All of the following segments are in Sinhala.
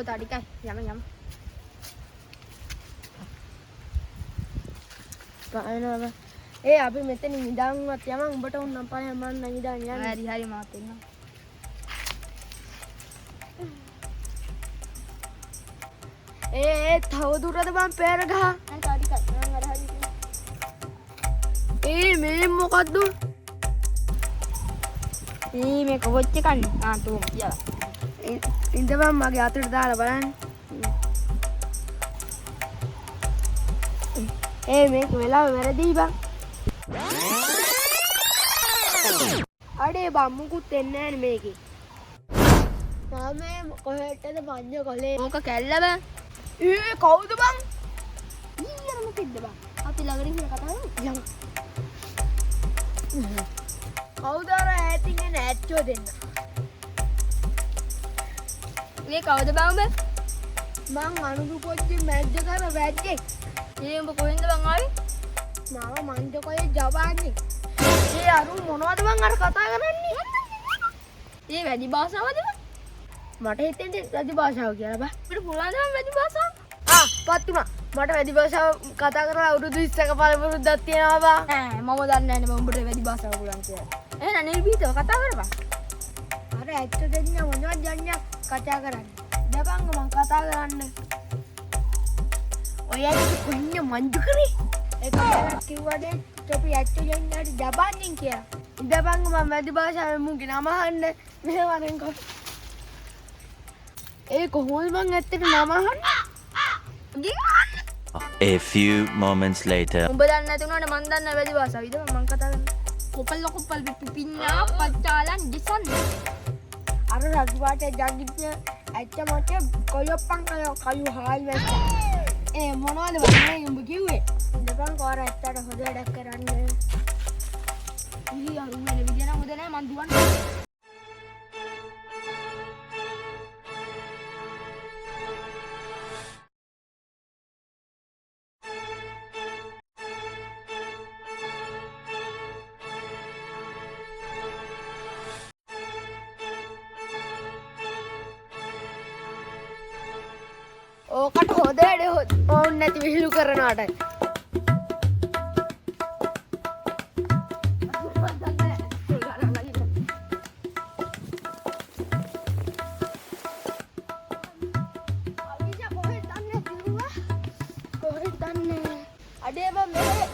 tadi kan, yam. Paano ba? Abi මෙතන නිදාන්වත් යම උඹට උන්නම් පාය මම නිදාන් යන්නේ. හරි මාත් එන්න. තව දුරද මං පෙර ගහ. tadi kan මං අර හරි. මේ මොකද්ද? මේක වොච් එකන්නේ. තුම කියලා. ඉඳපන් මගේ අතට දාලා බලන්න. මේක වෙලාව වැරදි බං. අඩේ බං මුකුත් එන්නේ නැහැ මේකේ. මම කොහෙටද මංජ කොලේ. ඕක කැල්ල බං. කවුද බං? ඊයර මොකෙද්ද බං? අපි ළඟට ඉන්න කතා කරමු. කවුද අර ඈතින් එන ඇච්චෝ දෙන්න? මේ කවුද බං උඹ? මං අනුදු කොච්චි මැජ් කරන වැජ්ජෙක්. උඹ කොහෙන්ද බං ආවේ? මාව මංජ කොලේ ජවාන්නේ. අරු මොනවද බං අර කතා කරන්නේ? වැඩි භාෂාවද බං? මට හිතෙන්නේ වැඩි භාෂාව කියලා බං. අපිට පුළුවන් නම් වැඩි භාෂාව. පත්තුනා. මට වැඩි භාෂාව කතා කරලා අවුරුදු 20ක පළපුරුද්දක් තියෙනවා බං. මම දන්නේ නැහැ නේ උඹට වැඩි භාෂාව පුළුවන් කියලා. එහෙනම් නිර්භීතව කතා කරපන්. අර ඇත්ත දෙන්න මොනවද යන්නේ කතා කරන්නේ. දබංග මං කතා කරන්න. ඔය ඇත්ත කොන්නේ මංජු කරේ? ඒක කිව්වද අපි ඇත්ත යන්නේ දබන්නේ කියලා. ඉඳපන් මම වැඩි භාෂාවෙන් මුගේ නම අහන්න මෙහෙවරෙන් කො. කොහොමද මං ඇත්තට නම අහන්නේ? A few moments later. උඹ දන්නේ නැති උනාට මං දන්නේ වැඩි භාෂාව. ඉතින් මං කතා කරන්නේ. කොපල් පිපින්නා පච්චාලන් දිසන්. අර රජුවාට ජගින්න ඇත්ත මට කොයොප්පන් කයු හාල් වැස්ස. මොනවද වන්නේ උඹ කිව්වේ? ඉඳපන් කොර ඇත්තට හොද වැඩක් කරන්න. අරු වෙන විදිය නම් හොද නැහැ මං දුවන්නේ. ඕකට හොද වැඩේ ඕන් නැති විහිළු කරනවාට. අඩේ බං මේ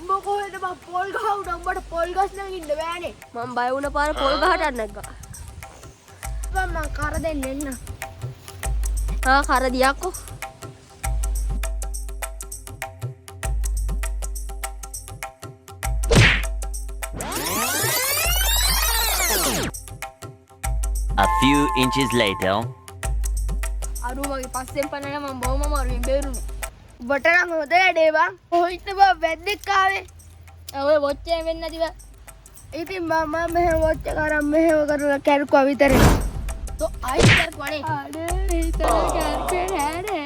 උඹ කොහෙද බං පොල් ගහ උඩ උඹට පොල් ගස් නම් ඉන්න බෑනේ. මම බය වුණ පාර පොල් ගහට නැග්ගා. බං මං කර දෙන්න එන්න. කර දියක්කෝ. A few inches later. අරු මගේ පස්සෙන් පනන මම බොහොම අමාරුවෙන් බේරුණා. ඔබට නම් හොඳ වැඩේ බං. කොහෙද බං වැද්දෙක් ආවේ? ඔය වොච් එක වෙන්නේ නැතිව. ඉතින් මම මෙහෙම වොච් එක අරන් මෙහෙම කරලා කැරුවා විතරේ. तो आई कर पड़े अरे इतना कर पे है रे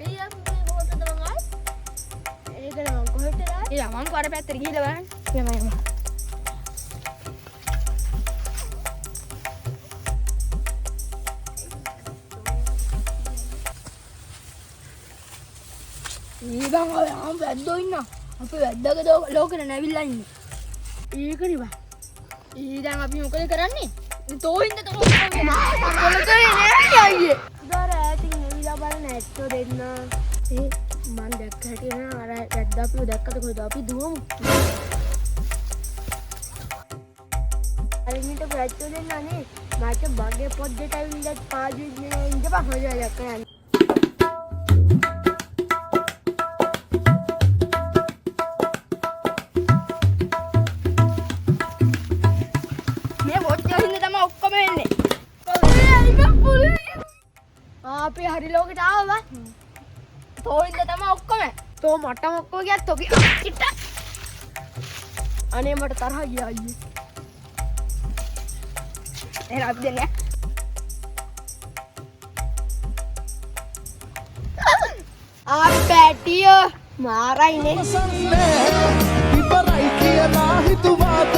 ये अब मैं बहुत तो मंगाए ये कर हम को हट रहा ये हम को अरे पे तरगी लगा ये मैं ये बंग हम වැද්දෝ ඉන්න අපි වැද්දාගේ ලෝකෙට නැවිලා ඉන්නේ ඒකනේ බා ඊදන් අපි මොකද කරන්නේ තෝහින්ද තමයි මොකද කරන්නේ අයියේ දර ඇතින් එවිලා බලන්න ඇත්තෝ දෙන්න මන් දැක්ක හැටි නා අර වැද්දා අපිව දැක්කද කොහෙද අපි දුවමු අරින්ට වැද්දෝ දෙන්න අනේ මට බගේ පොඩ්ඩට ඇවිල්ලා පාජු ඉඳපන් හොයලා දැක්කන අපි හරි ලෝකෙට ආවා තෝින්ද තමයි ඔක්කොම තෝ මට ඔක්කොම ගියත් තෝගේ කිට අනේ මට තරහ ගියා අයියේ එහෙනම් අපි දෙන්නේ පැටියෝ මාරයිනේ ඉවරයි කියලා හිතුවාද